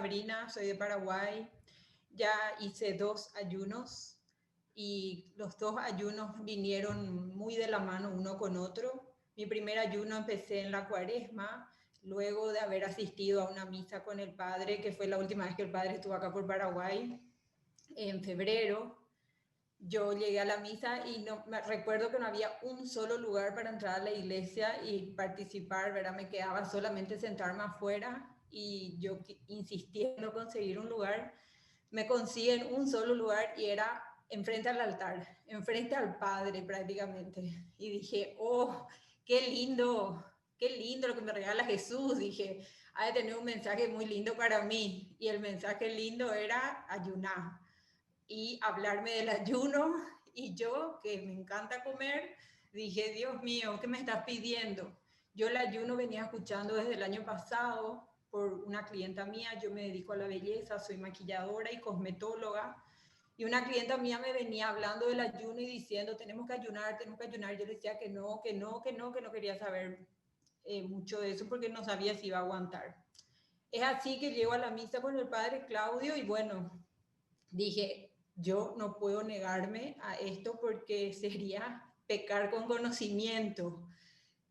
Sabrina, soy de Paraguay. Ya hice 2 ayunos y los 2 ayunos vinieron muy de la mano uno con otro. Mi primer ayuno empecé en la Cuaresma, luego de haber asistido a una misa con el padre, que fue la última vez que el padre estuvo acá por Paraguay, en febrero. Yo llegué a la misa y no, me recuerdo que no había un solo lugar para entrar a la iglesia y participar, ¿verdad? Me quedaba solamente sentarme afuera y yo insistiendo en conseguir un lugar, me consiguen un solo lugar y era enfrente al altar, enfrente al Padre prácticamente. Y dije, oh, qué lindo lo que me regala Jesús. Dije, ha de tener un mensaje muy lindo para mí. Y el mensaje lindo era ayunar y hablarme del ayuno. Y yo, que me encanta comer, dije, Dios mío, ¿qué me estás pidiendo? Yo el ayuno venía escuchando desde el año pasado por una clienta mía. Yo me dedico a la belleza, soy maquilladora y cosmetóloga. Y una clienta mía me venía hablando del ayuno y diciendo, tenemos que ayunar, tenemos que ayunar. Yo le decía que no, que no, que no, que no quería saber mucho de eso porque no sabía si iba a aguantar. Es así que llego a la misa con el padre Claudio y bueno, dije, yo no puedo negarme a esto porque sería pecar con conocimiento.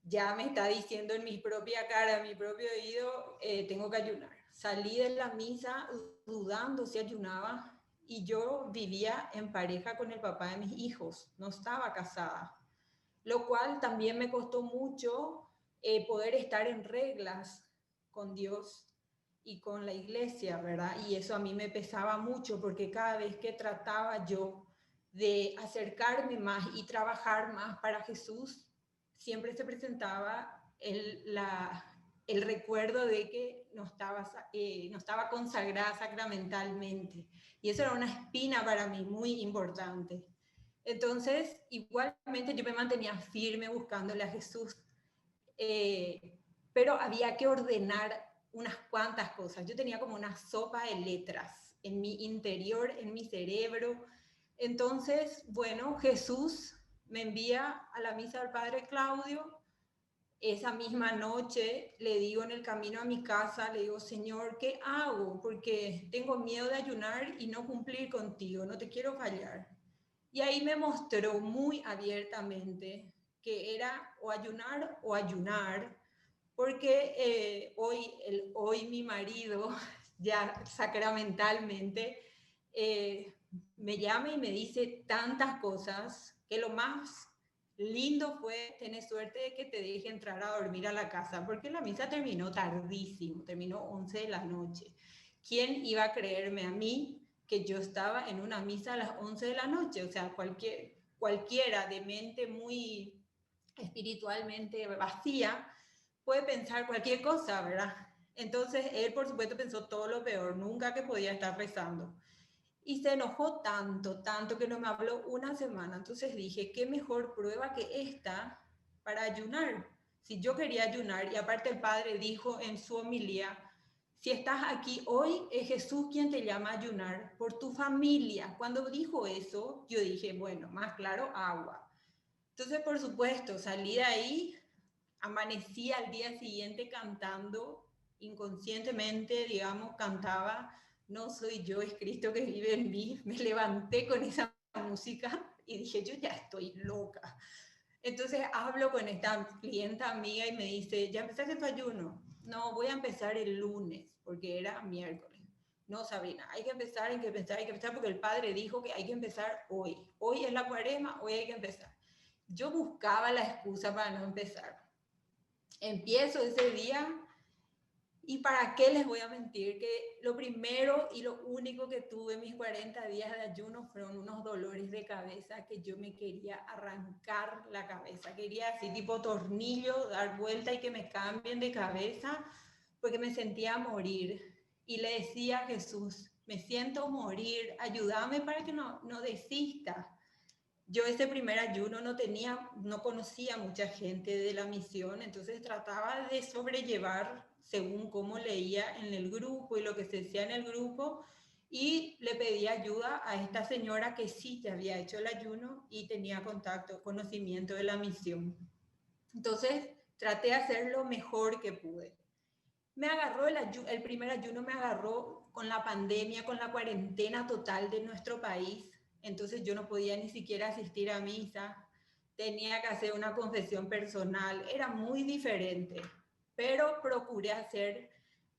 Ya me está diciendo en mi propia cara, en mi propio oído, tengo que ayunar. Salí de la misa dudando si ayunaba y yo vivía en pareja con el papá de mis hijos, no estaba casada, lo cual también me costó mucho poder estar en reglas con Dios y con la iglesia, ¿verdad? Y eso a mí me pesaba mucho porque cada vez que trataba yo de acercarme más y trabajar más para Jesús, siempre se presentaba el recuerdo de que no estaba consagrada sacramentalmente. Y eso era una espina para mí muy importante. Entonces, igualmente yo me mantenía firme buscándole a Jesús, pero había que ordenar unas cuantas cosas. Yo tenía como una sopa de letras en mi interior, en mi cerebro. Entonces, bueno, Jesús me envía a la misa del Padre Claudio. Esa misma noche le digo en el camino a mi casa, le digo, Señor, ¿qué hago? Porque tengo miedo de ayunar y no cumplir contigo, no te quiero fallar. Y ahí me mostró muy abiertamente que era o ayunar, porque hoy mi marido, ya sacramentalmente, me llama y me dice tantas cosas que lo más lindo fue tener suerte de que te deje entrar a dormir a la casa, porque la misa terminó tardísimo, terminó 11 de la noche. ¿Quién iba a creerme a mí que yo estaba en una misa a las 11 de la noche? O sea, cualquiera de mente muy espiritualmente vacía puede pensar cualquier cosa, ¿verdad? Entonces él, por supuesto, pensó todo lo peor, nunca que podía estar rezando. Y se enojó tanto, tanto que no me habló una semana. Entonces dije, qué mejor prueba que esta para ayunar. Si yo quería ayunar, y aparte el padre dijo en su homilía, si estás aquí hoy, es Jesús quien te llama a ayunar por tu familia. Cuando dijo eso, yo dije, bueno, más claro, agua. Entonces, por supuesto, salí de ahí, amanecí al día siguiente cantando, inconscientemente, digamos, cantaba, no soy yo, es Cristo que vive en mí. Me levanté con esa música y dije, yo ya estoy loca. Entonces hablo con esta clienta amiga y me dice, ¿ya empezaste tu ayuno? No, voy a empezar el lunes, porque era miércoles. No, Sabrina, hay que empezar, hay que empezar, hay que empezar, porque el padre dijo que hay que empezar hoy. Hoy es la cuaresma, hoy hay que empezar. Yo buscaba la excusa para no empezar. Empiezo ese día y para qué les voy a mentir que lo primero y lo único que tuve en mis 40 días de ayuno fueron unos dolores de cabeza que yo me quería arrancar la cabeza. Quería así tipo tornillo, dar vuelta y que me cambien de cabeza porque me sentía morir. Y le decía a Jesús, me siento morir, ayúdame para que no desista. Yo ese primer ayuno no conocía mucha gente de la misión, entonces trataba de sobrellevar según cómo leía en el grupo y lo que se decía en el grupo, y le pedí ayuda a esta señora que sí ya había hecho el ayuno y tenía contacto, conocimiento de la misión. Entonces traté de hacer lo mejor que pude. Me agarró el primer ayuno, me agarró con la pandemia, con la cuarentena total de nuestro país. Entonces yo no podía ni siquiera asistir a misa, tenía que hacer una confesión personal, era muy diferente, pero procuré hacer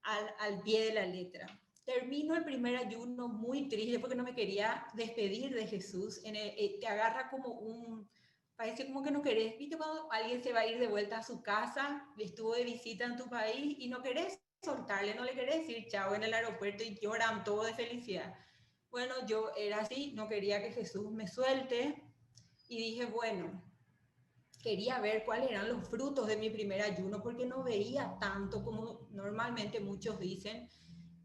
al pie de la letra. Termino el primer ayuno muy triste porque no me quería despedir de Jesús. Te agarra como parece como que no querés, ¿viste? Cuando alguien se va a ir de vuelta a su casa, estuvo de visita en tu país y no querés soltarle, no le querés decir chao en el aeropuerto y lloran todo de felicidad. Bueno, yo era así, no quería que Jesús me suelte y dije, bueno, quería ver cuáles eran los frutos de mi primer ayuno porque no veía tanto como normalmente muchos dicen.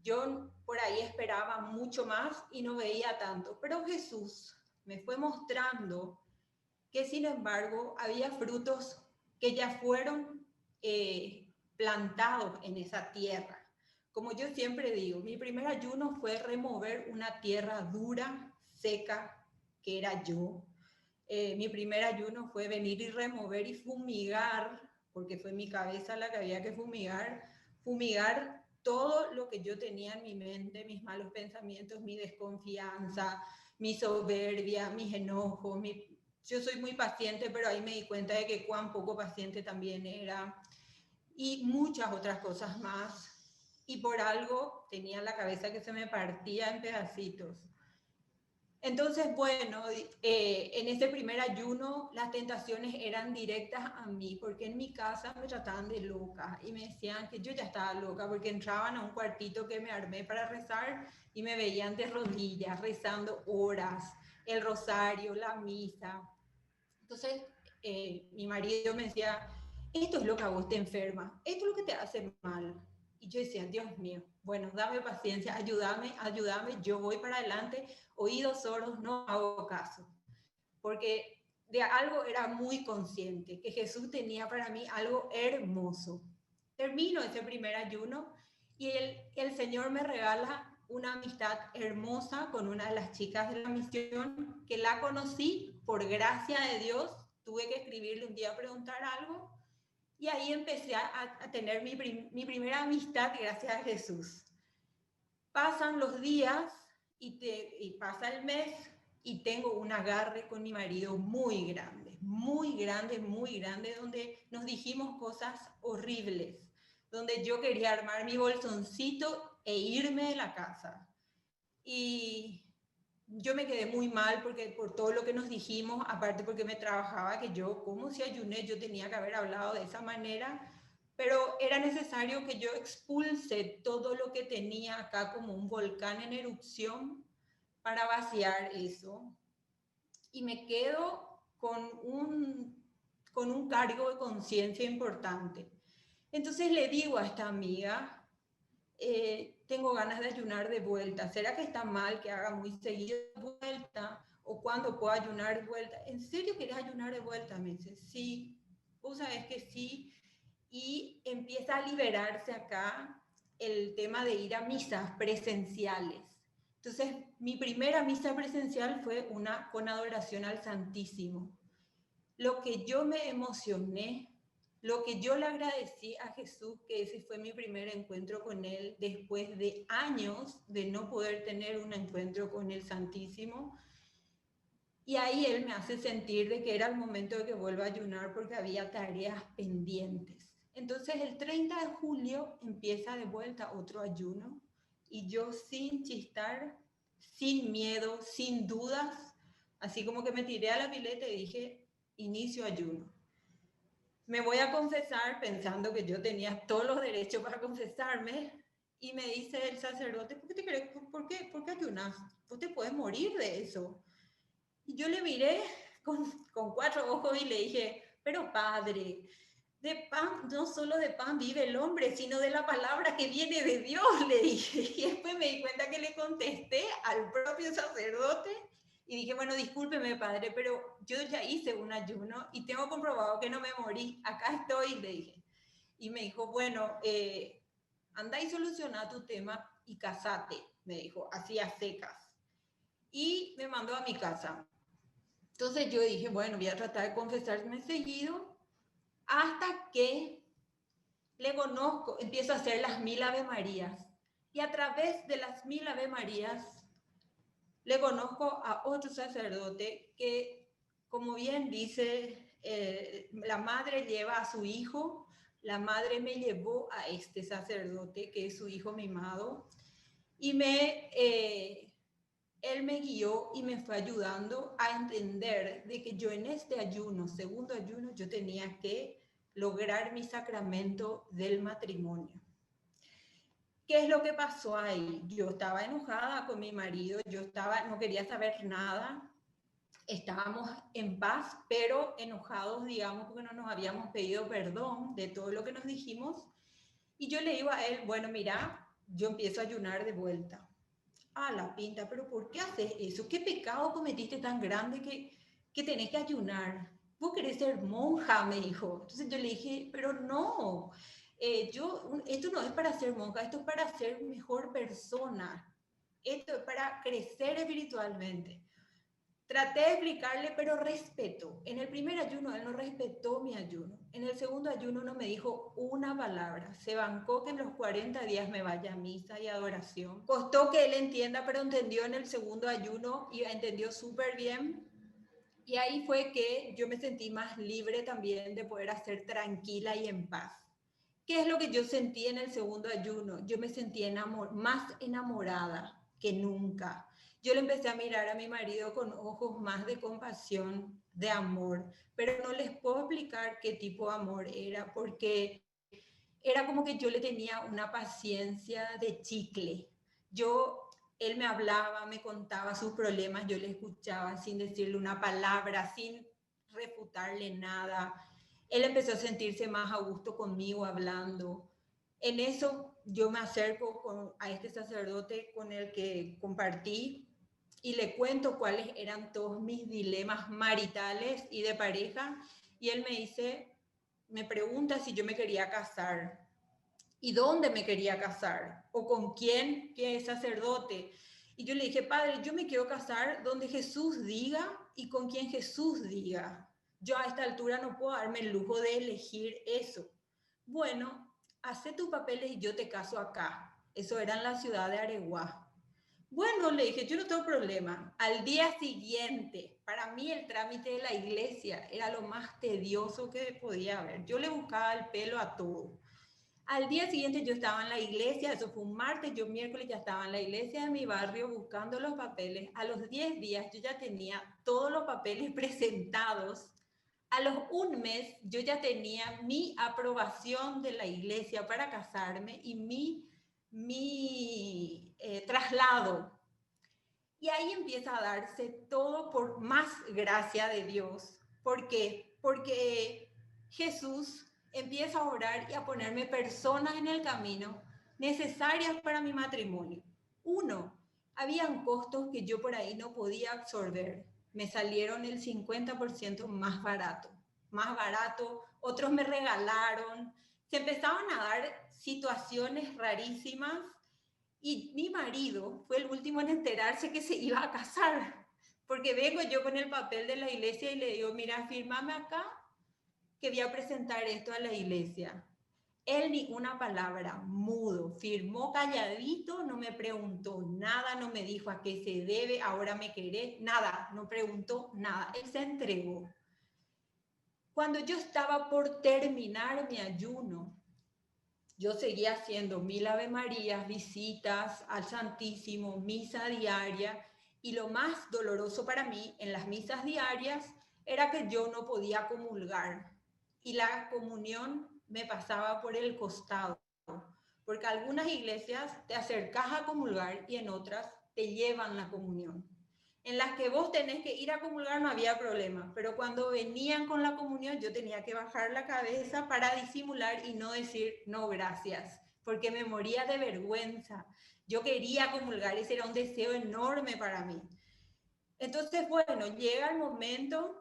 Yo por ahí esperaba mucho más y no veía tanto, pero Jesús me fue mostrando que sin embargo había frutos que ya fueron plantados en esa tierra. Como yo siempre digo, mi primer ayuno fue remover una tierra dura, seca, que era yo. Mi primer ayuno fue venir y remover y fumigar, porque fue mi cabeza la que había que fumigar todo lo que yo tenía en mi mente, mis malos pensamientos, mi desconfianza, mi soberbia, mis enojos, yo soy muy paciente, pero ahí me di cuenta de que cuán poco paciente también era, y muchas otras cosas más. Y por algo tenía la cabeza que se me partía en pedacitos. Entonces, bueno, en ese primer ayuno las tentaciones eran directas a mí, porque en mi casa me trataban de loca y me decían que yo ya estaba loca, porque entraban a un cuartito que me armé para rezar y me veían de rodillas, rezando horas, el rosario, la misa. Entonces, mi marido me decía, esto es lo que a vos te enferma, esto es lo que te hace mal. Y yo decía, Dios mío, bueno, dame paciencia, ayúdame, yo voy para adelante, oídos sordos, no hago caso. Porque de algo era muy consciente, que Jesús tenía para mí algo hermoso. Termino ese primer ayuno y el Señor me regala una amistad hermosa con una de las chicas de la misión, que la conocí por gracia de Dios. Tuve que escribirle un día a preguntar algo y ahí empecé a tener mi primera amistad gracias a Jesús. Pasan los días y pasa el mes y tengo un agarre con mi marido muy grande, muy grande, muy grande, donde nos dijimos cosas horribles, donde yo quería armar mi bolsoncito e irme de la casa. Y yo me quedé muy mal por todo lo que nos dijimos, aparte porque me trabajaba que yo, como si ayuné, yo tenía que haber hablado de esa manera, pero era necesario que yo expulse todo lo que tenía acá como un volcán en erupción para vaciar eso. Y me quedo con un cargo de conciencia importante. Entonces le digo a esta amiga, tengo ganas de ayunar de vuelta. ¿Será que está mal que haga muy seguido de vuelta? ¿O cuándo puedo ayunar de vuelta? ¿En serio querés ayunar de vuelta? Me dice, sí. Vos sabés que sí. Y empieza a liberarse acá el tema de ir a misas presenciales. Entonces, mi primera misa presencial fue una con adoración al Santísimo. Lo que yo me emocioné, lo que yo le agradecí a Jesús, que ese fue mi primer encuentro con Él después de años de no poder tener un encuentro con el Santísimo. Y ahí Él me hace sentir de que era el momento de que vuelva a ayunar porque había tareas pendientes. Entonces el 30 de julio empieza de vuelta otro ayuno y yo sin chistar, sin miedo, sin dudas, así como que me tiré a la pileta y dije, inicio ayuno. Me voy a confesar pensando que yo tenía todos los derechos para confesarme y me dice el sacerdote, ¿por qué ayunas? Vos te puedes morir de eso. Y yo le miré con 4 ojos y le dije, pero padre, de pan, no solo de pan vive el hombre, sino de la palabra que viene de Dios, le dije. Y después me di cuenta que le contesté al propio sacerdote y dije, bueno, discúlpeme padre, pero yo ya hice un ayuno y tengo comprobado que no me morí, acá estoy, le dije. Y me dijo, bueno, anda y soluciona tu tema y casate, me dijo, así a secas. Y me mandó a mi casa. Entonces yo dije, bueno, voy a tratar de confesarme seguido hasta que le conozco, empiezo a hacer las 1000 Ave Marías. Y a través de las 1000 Ave Marías, le conozco a otro sacerdote que, como bien dice, la madre lleva a su hijo, la madre me llevó a este sacerdote, que es su hijo mimado, y él me guió y me fue ayudando a entender de que yo en este ayuno, segundo ayuno, yo tenía que lograr mi sacramento del matrimonio. ¿Qué es lo que pasó ahí? Yo estaba enojada con mi marido, no quería saber nada, estábamos en paz, pero enojados, digamos, porque no nos habíamos pedido perdón de todo lo que nos dijimos. Y yo le digo a él, bueno, mira, yo empiezo a ayunar de vuelta. Ah, la pinta, pero ¿por qué haces eso? ¿Qué pecado cometiste tan grande que tenés que ayunar? ¿Vos querés ser monja? Me dijo. Entonces yo le dije, pero no, esto no es para ser monja, esto es para ser mejor persona, esto es para crecer espiritualmente. Traté de explicarle, pero respeto. En el primer ayuno él no respetó mi ayuno. En el segundo ayuno no me dijo una palabra. Se bancó que en los 40 días me vaya a misa y adoración. Costó que él entienda, pero entendió en el segundo ayuno y entendió súper bien. Y ahí fue que yo me sentí más libre también de poder hacer tranquila y en paz. ¿Qué es lo que yo sentí en el segundo ayuno? Yo me sentí más enamorada que nunca. Yo le empecé a mirar a mi marido con ojos más de compasión, de amor, pero no les puedo explicar qué tipo de amor era, porque era como que yo le tenía una paciencia de chicle. Él me hablaba, me contaba sus problemas, yo le escuchaba sin decirle una palabra, sin refutarle nada. Él empezó a sentirse más a gusto conmigo hablando. En eso yo me acerco a este sacerdote con el que compartí y le cuento cuáles eran todos mis dilemas maritales y de pareja. Y él me pregunta si yo me quería casar y dónde me quería casar o con quién, que es sacerdote. Y yo le dije, padre, yo me quiero casar donde Jesús diga y con quien Jesús diga. Yo a esta altura no puedo darme el lujo de elegir eso. Bueno, hace tus papeles y yo te caso acá. Eso era en la ciudad de Areguá. Bueno, le dije, yo no tengo problema. Al día siguiente, para mí el trámite de la iglesia era lo más tedioso que podía haber. Yo le buscaba el pelo a todo. Al día siguiente yo estaba en la iglesia, eso fue un martes, yo miércoles ya estaba en la iglesia de mi barrio buscando los papeles. A los 10 días yo ya tenía todos los papeles presentados. A los un mes yo ya tenía mi aprobación de la iglesia para casarme y mi traslado. Y ahí empieza a darse todo por más gracia de Dios. ¿Por qué? Porque Jesús empieza a orar y a ponerme personas en el camino necesarias para mi matrimonio. Uno, habían costos que yo por ahí no podía absorber. Me salieron el 50% más barato, otros me regalaron. Se empezaban a dar situaciones rarísimas y mi marido fue el último en enterarse que se iba a casar, porque vengo yo con el papel de la iglesia y le digo, mira, fírmame acá que voy a presentar esto a la iglesia. Él ni una palabra, mudo, firmó calladito, no me preguntó nada, no me dijo a qué se debe, ahora me querés, nada, no preguntó nada, él se entregó. Cuando yo estaba por terminar mi ayuno, yo seguía haciendo 1000 Ave Marías, visitas al Santísimo, misa diaria, y lo más doloroso para mí en las misas diarias era que yo no podía comulgar y la comunión me pasaba por el costado, porque algunas iglesias te acercas a comulgar y en otras te llevan la comunión. En las que vos tenés que ir a comulgar no había problema, pero cuando venían con la comunión yo tenía que bajar la cabeza para disimular y no decir no gracias, porque me moría de vergüenza. Yo quería comulgar, ese era un deseo enorme para mí. Entonces, bueno, llega el momento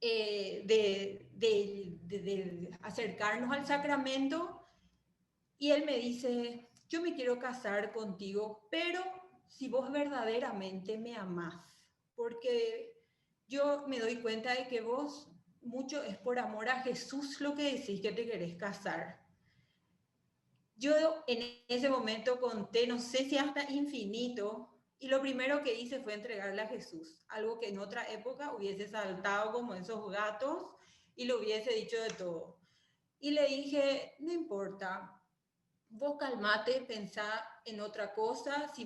de acercarnos al sacramento y él me dice, yo me quiero casar contigo, pero si vos verdaderamente me amás, porque yo me doy cuenta de que vos mucho es por amor a Jesús lo que decís que te querés casar. Yo en ese momento conté, no sé si hasta infinito, y lo primero que hice fue entregarle a Jesús, algo que en otra época hubiese saltado como esos gatos y le hubiese dicho de todo. Y le dije, no importa, vos calmate, pensá en otra cosa, si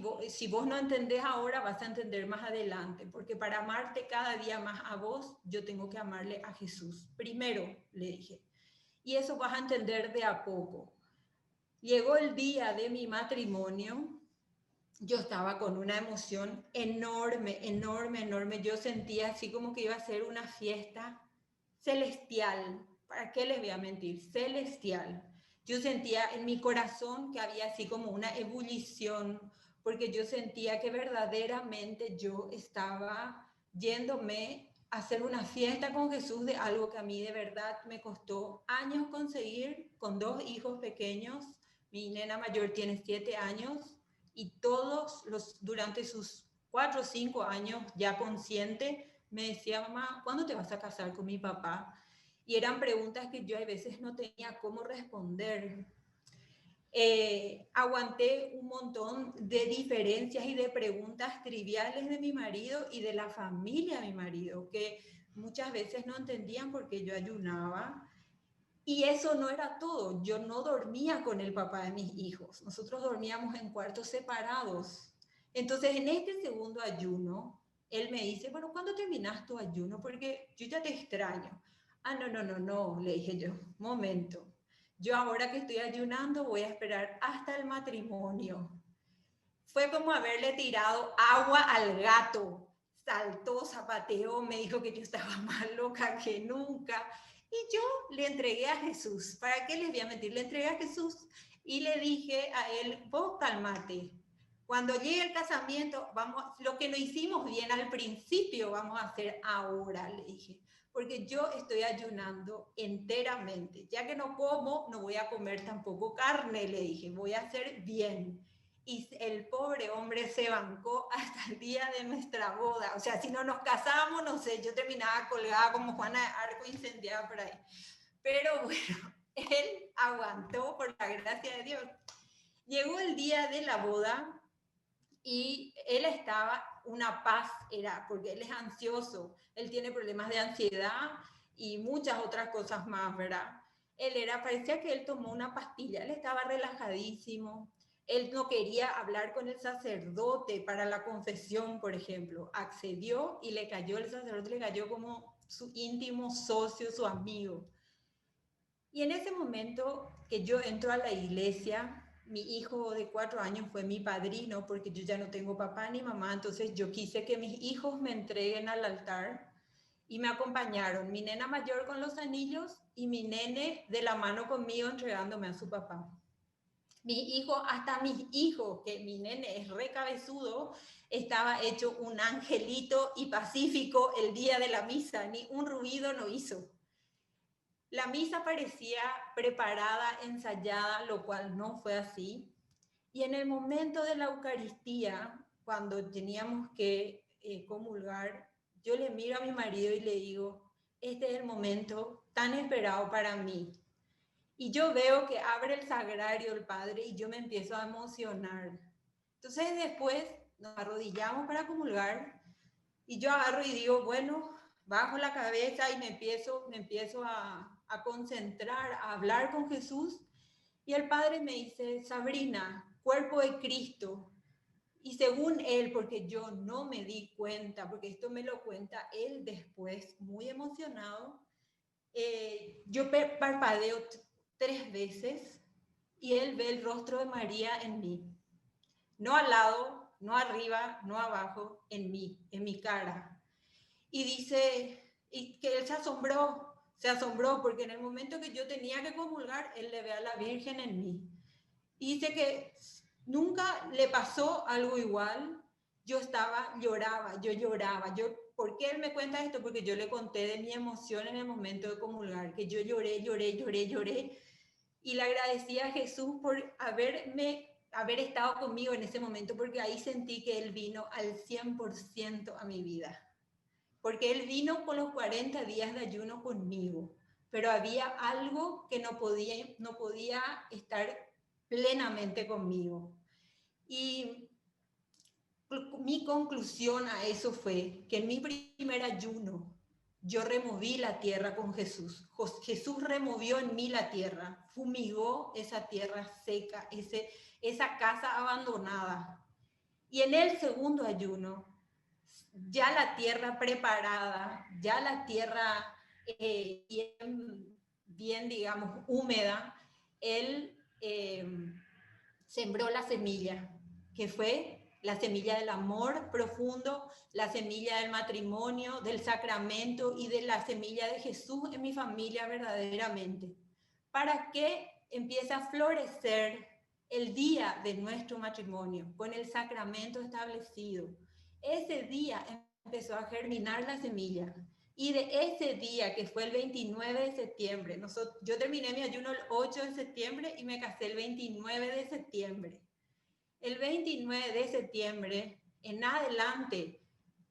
vos no entendés ahora, vas a entender más adelante, porque para amarte cada día más a vos, yo tengo que amarle a Jesús. Primero, le dije, y eso vas a entender de a poco. Llegó el día de mi matrimonio, yo estaba con una emoción enorme, enorme, enorme. Yo sentía así como que iba a ser una fiesta celestial. ¿Para qué les voy a mentir? Celestial. Yo sentía en mi corazón que había así como una ebullición, porque yo sentía que verdaderamente yo estaba yéndome a hacer una fiesta con Jesús de algo que a mí de verdad me costó años conseguir, con 2 hijos pequeños. Mi nena mayor tiene 7 años y durante sus 4 o 5 años ya consciente, me decía, mamá, ¿cuándo te vas a casar con mi papá? Y eran preguntas que yo a veces no tenía cómo responder. Aguanté un montón de diferencias y de preguntas triviales de mi marido y de la familia de mi marido, que muchas veces no entendían por qué yo ayunaba. Y eso no era todo. Yo no dormía con el papá de mis hijos. Nosotros dormíamos en cuartos separados. Entonces, en este segundo ayuno, él me dice, bueno, ¿cuándo terminas tu ayuno? Porque yo ya te extraño. Ah, no, no, no, no, le dije yo, momento. Yo ahora que estoy ayunando voy a esperar hasta el matrimonio. Fue como haberle tirado agua al gato. Saltó, zapateó, me dijo que yo estaba más loca que nunca. Y yo le entregué a Jesús. ¿Para qué les voy a mentir? Le entregué a Jesús y le dije a él, vos calmate. Cuando llegue el casamiento, vamos, lo que no hicimos bien al principio, vamos a hacer ahora, le dije. Porque yo estoy ayunando enteramente. Ya que no como, no voy a comer tampoco carne, le dije. Voy a hacer bien. Y el pobre hombre se bancó hasta el día de nuestra boda. O sea, si no nos casamos, no sé, yo terminaba colgada como Juana de Arco incendiada por ahí. Pero bueno, él aguantó por la gracia de Dios. Llegó el día de la boda y él estaba, una paz era, porque él es ansioso, él tiene problemas de ansiedad y muchas otras cosas más, ¿verdad? Parecía que él tomó una pastilla, él estaba relajadísimo, él no quería hablar con el sacerdote para la confesión, por ejemplo, accedió y le cayó, el sacerdote le cayó como su íntimo socio, su amigo. Y en ese momento que yo entro a la iglesia, mi hijo de 4 años fue mi padrino porque yo ya no tengo papá ni mamá, entonces yo quise que mis hijos me entreguen al altar y me acompañaron, mi nena mayor con los anillos y mi nene de la mano conmigo entregándome a su papá. Mi hijo, hasta mis hijos, que mi nene es re cabezudo, estaba hecho un angelito y pacífico el día de la misa, ni un ruido no hizo. La misa parecía preparada, ensayada, lo cual no fue así. Y en el momento de la Eucaristía, cuando teníamos que comulgar, yo le miro a mi marido y le digo, este es el momento tan esperado para mí. Y yo veo que abre el sagrario el Padre y yo me empiezo a emocionar. Entonces después nos arrodillamos para comulgar y yo agarro y digo, bueno, bajo la cabeza y me empiezo a concentrar, a hablar con Jesús. Y el Padre me dice, Sabrina, cuerpo de Cristo. Y según él, porque yo no me di cuenta, porque esto me lo cuenta él después, muy emocionado, yo parpadeo 3 veces y él ve el rostro de María en mí. No al lado, no arriba, no abajo, en mí, en mi cara. Y dice, y que él se asombró porque en el momento que yo tenía que comulgar, él le ve a la Virgen en mí. Y dice que nunca le pasó algo igual. Yo lloraba. ¿Por qué él me cuenta esto? Porque yo le conté de mi emoción en el momento de comulgar, que yo lloré. Y le agradecí a Jesús por haber estado conmigo en ese momento, porque ahí sentí que Él vino al 100% a mi vida. Porque Él vino con los 40 días de ayuno conmigo, pero había algo que no podía estar plenamente conmigo. Y mi conclusión a eso fue que en mi primer ayuno yo removí la tierra con Jesús. Jesús removió en mí la tierra, fumigó esa tierra seca, esa casa abandonada. Y en el segundo ayuno, ya la tierra preparada, ya la tierra bien, digamos, húmeda, él sembró la semilla, que fue la semilla del amor profundo, la semilla del matrimonio, del sacramento y de la semilla de Jesús en mi familia verdaderamente, para que empiece a florecer el día de nuestro matrimonio, con el sacramento establecido. Ese día empezó a germinar la semilla. Y de ese día, que fue el 29 de septiembre, yo terminé mi ayuno el 8 de septiembre y me casé el 29 de septiembre. El 29 de septiembre en adelante,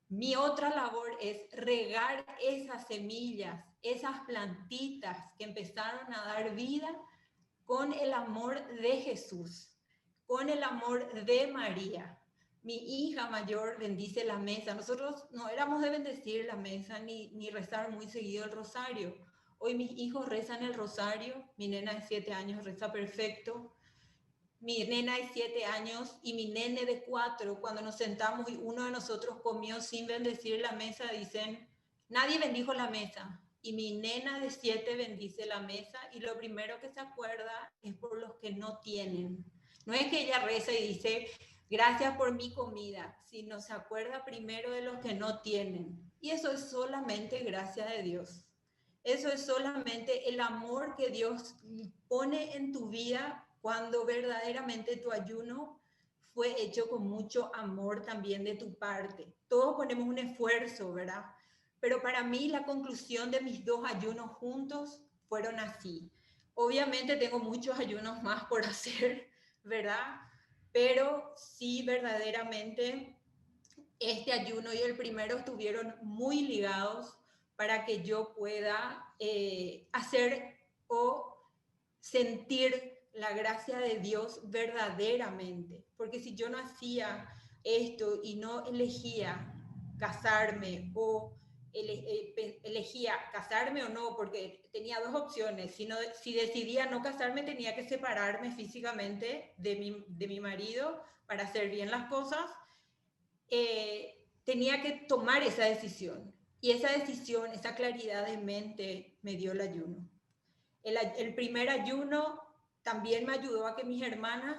mi otra labor es regar esas semillas, esas plantitas que empezaron a dar vida con el amor de Jesús, con el amor de María. Mi hija mayor bendice la mesa. Nosotros no éramos de bendecir la mesa ni rezar muy seguido el rosario. Hoy mis hijos rezan el rosario. Mi nena de 7 años reza perfecto. Mi nena de 7 años y mi nene de 4, cuando nos sentamos y uno de nosotros comió sin bendecir la mesa, dicen, nadie bendijo la mesa. Y mi nena de 7 bendice la mesa y lo primero que se acuerda es por los que no tienen. No es que ella reza y dice, gracias por mi comida, sino se acuerda primero de los que no tienen. Y eso es solamente gracia de Dios. Eso es solamente el amor que Dios pone en tu vida cuando verdaderamente tu ayuno fue hecho con mucho amor también de tu parte. Todos ponemos un esfuerzo, ¿verdad? Pero para mí la conclusión de mis 2 ayunos juntos fueron así. Obviamente tengo muchos ayunos más por hacer, ¿verdad? Pero sí, verdaderamente, este ayuno y el primero estuvieron muy ligados para que yo pueda hacer o sentir la gracia de Dios verdaderamente. Porque si yo no hacía esto y no elegía casarme o elegía casarme o no, porque tenía 2 opciones. Si decidía no casarme, tenía que separarme físicamente de mi marido para hacer bien las cosas. Tenía que tomar esa decisión. Y esa decisión, esa claridad de mente me dio el ayuno. El primer ayuno también me ayudó a que mis hermanas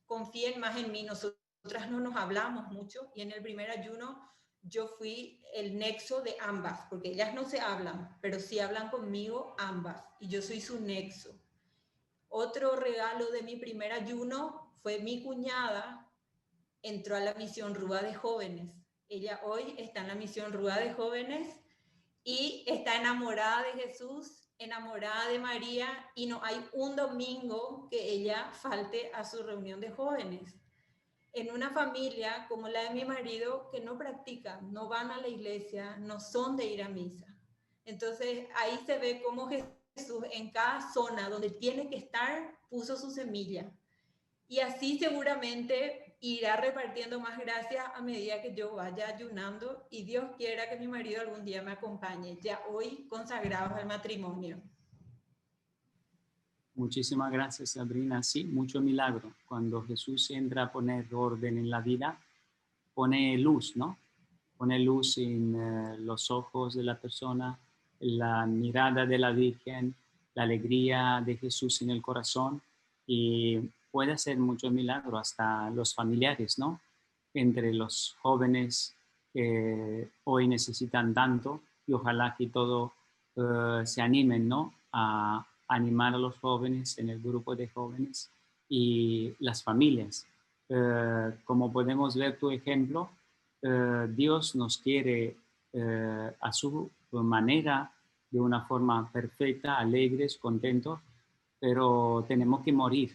confíen más en mí. Nosotras no nos hablamos mucho y en el primer ayuno yo fui el nexo de ambas, porque ellas no se hablan, pero sí hablan conmigo ambas y yo soy su nexo. Otro regalo de mi primer ayuno fue mi cuñada, entró a la misión Rúa de Jóvenes. Ella hoy está en la misión Rúa de Jóvenes y está enamorada de Jesús, enamorada de María, y no hay un domingo que ella falte a su reunión de jóvenes. En una familia como la de mi marido, que no practican, no van a la iglesia, no son de ir a misa. Entonces ahí se ve cómo Jesús en cada zona donde tiene que estar puso su semilla. Y así seguramente irá repartiendo más gracias a medida que yo vaya ayunando y Dios quiera que mi marido algún día me acompañe, ya hoy consagrados al matrimonio. Muchísimas gracias, Sabrina. Sí, mucho milagro. Cuando Jesús entra a poner orden en la vida, pone luz, ¿no? Pone luz en los ojos de la persona, la mirada de la Virgen, la alegría de Jesús en el corazón y puede hacer mucho milagro hasta los familiares, ¿no? Entre los jóvenes que hoy necesitan tanto y ojalá que todos se animen, ¿no? A animar a los jóvenes en el grupo de jóvenes y las familias. Como podemos ver tu ejemplo, Dios nos quiere a su manera, de una forma perfecta, alegres, contentos, pero tenemos que morir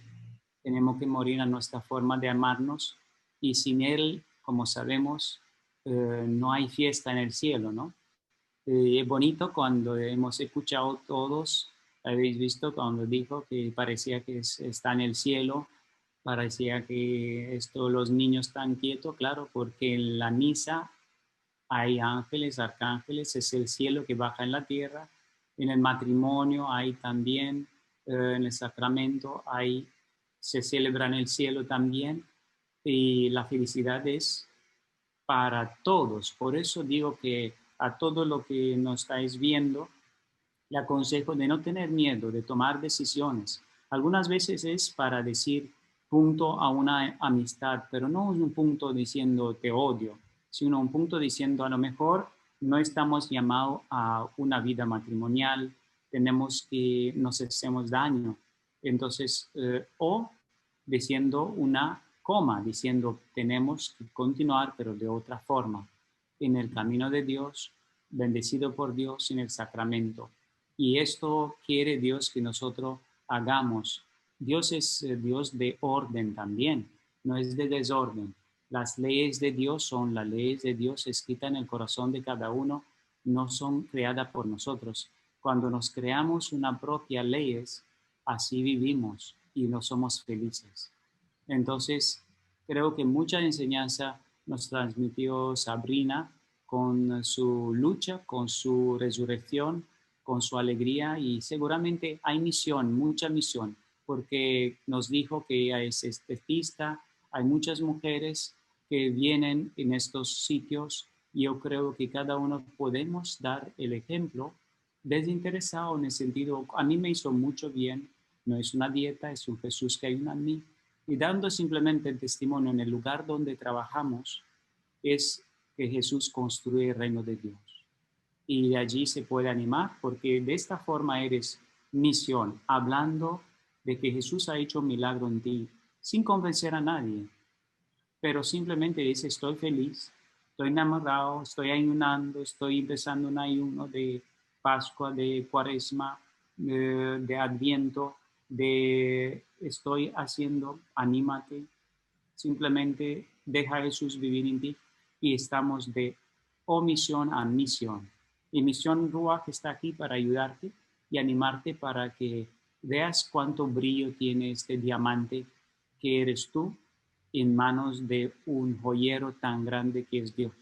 a nuestra forma de amarnos y sin Él, como sabemos, no hay fiesta en el cielo, ¿no? Es bonito cuando hemos escuchado todos Habéis visto cuando dijo que parecía que está en el cielo, parecía que los niños están quietos, claro, porque en la misa hay ángeles, arcángeles, es el cielo que baja en la tierra. En el matrimonio hay también, en el sacramento se celebra en el cielo también, y la felicidad es para todos. Por eso digo que a todo lo que nos estáis viendo, le aconsejo de no tener miedo, de tomar decisiones. Algunas veces es para decir punto a una amistad, pero no es un punto diciendo te odio, sino un punto diciendo a lo mejor no estamos llamados a una vida matrimonial, tenemos que nos hacemos daño. Entonces, o diciendo una coma, diciendo tenemos que continuar, pero de otra forma, en el camino de Dios, bendecido por Dios en el sacramento. Y esto quiere Dios que nosotros hagamos. Dios es Dios de orden también, no es de desorden. Las leyes de Dios son las leyes de Dios escritas en el corazón de cada uno, no son creadas por nosotros. Cuando nos creamos una propia leyes, así vivimos y no somos felices. Entonces, creo que mucha enseñanza nos transmitió Sabrina con su lucha, con su resurrección, con su alegría, y seguramente hay misión, mucha misión, porque nos dijo que ella es estetista, hay muchas mujeres que vienen en estos sitios, y yo creo que cada uno podemos dar el ejemplo desinteresado, en el sentido, a mí me hizo mucho bien, no es una dieta, es un Jesús que ayuda en mí, y dando simplemente el testimonio en el lugar donde trabajamos, es que Jesús construye el reino de Dios. Y de allí se puede animar, porque de esta forma eres misión, hablando de que Jesús ha hecho un milagro en ti, sin convencer a nadie, pero simplemente dice, estoy feliz, estoy enamorado, estoy ayunando, estoy empezando un ayuno de Pascua, de Cuaresma, de Adviento, estoy haciendo, anímate, simplemente deja a Jesús vivir en ti, y estamos de omisión a misión. Y Misión Ruach está aquí para ayudarte y animarte para que veas cuánto brillo tiene este diamante que eres tú en manos de un joyero tan grande que es Dios,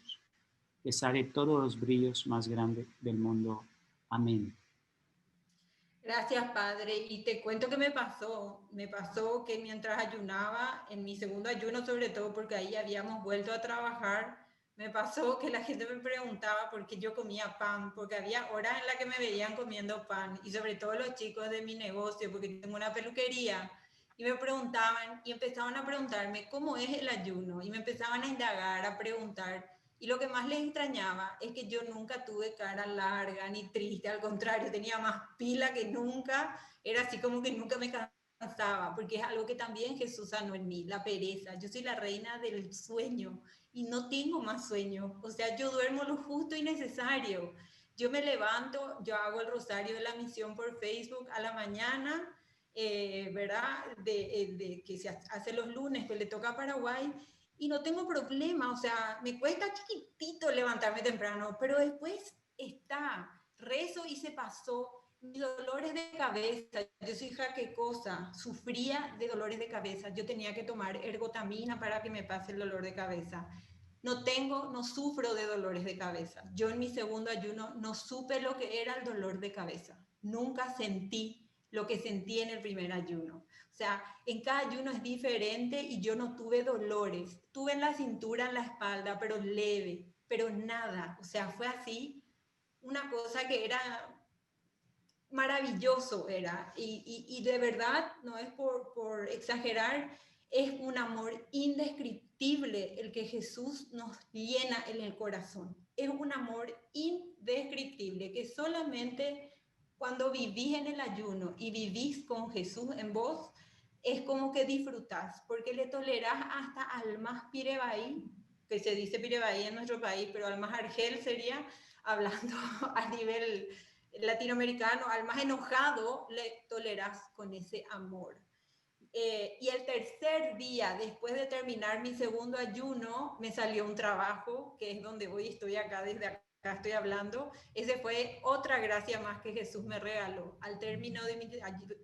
que sale todos los brillos más grandes del mundo. Amén. Gracias, Padre. Y te cuento que me pasó que mientras ayunaba, en mi segundo ayuno sobre todo, porque ahí habíamos vuelto a trabajar, me pasó que la gente me preguntaba por qué yo comía pan, porque había horas en las que me veían comiendo pan, y sobre todo los chicos de mi negocio, porque tengo una peluquería, y me preguntaban, y empezaban a preguntarme cómo es el ayuno, y me empezaban a indagar, a preguntar. Y lo que más les extrañaba es que yo nunca tuve cara larga ni triste, al contrario, tenía más pila que nunca, era así como que nunca me cansaba, porque es algo que también Jesús sanó en mí, la pereza. Yo soy la reina del sueño y no tengo más sueño, o sea, yo duermo lo justo y necesario. Yo me levanto, yo hago el rosario de la misión por Facebook a la mañana, ¿verdad? Que se hace los lunes, que le toca a Paraguay, y no tengo problema, o sea, me cuesta chiquitito levantarme temprano, pero después rezo y se pasó. Mis dolores de cabeza, yo soy jaquecosa, sufría de dolores de cabeza, yo tenía que tomar ergotamina para que me pase el dolor de cabeza. No sufro de dolores de cabeza. Yo en mi segundo ayuno no supe lo que era el dolor de cabeza. Nunca sentí lo que sentí en el primer ayuno. O sea, en cada ayuno es diferente y yo no tuve dolores. Tuve en la cintura, en la espalda, pero leve, pero nada. O sea, fue así, una cosa que era maravilloso, era. Y de verdad, no es por exagerar, es un amor indescriptible el que Jesús nos llena en el corazón. Es un amor indescriptible que solamente cuando vivís en el ayuno y vivís con Jesús en vos, es como que disfrutás, porque le tolerás hasta al más pirebaí, que se dice pirebaí en nuestro país, pero al más argel sería, hablando a nivel latinoamericano, al más enojado le tolerás con ese amor. Y el tercer día, después de terminar mi segundo ayuno, me salió un trabajo, que es donde hoy estoy acá desde acá acá estoy hablando, ese fue otra gracia más que Jesús me regaló. Al término de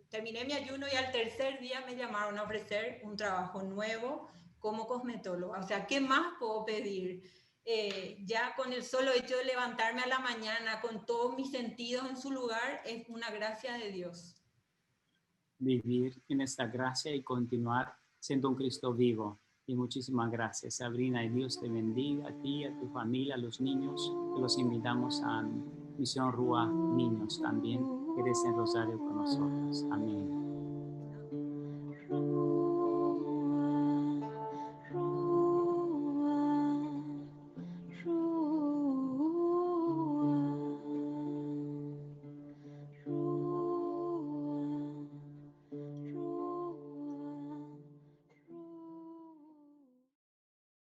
terminé mi ayuno y al tercer día me llamaron a ofrecer un trabajo nuevo como cosmetóloga. O sea, ¿qué más puedo pedir? Ya con el solo hecho de levantarme a la mañana con todos mis sentidos en su lugar es una gracia de Dios. Vivir en esta gracia y continuar siendo un Cristo vivo. Y muchísimas gracias, Sabrina, y Dios te bendiga a ti, a tu familia, a los niños, que los invitamos a Misión Rúa Niños también, que des en Rosario con nosotros. Amén.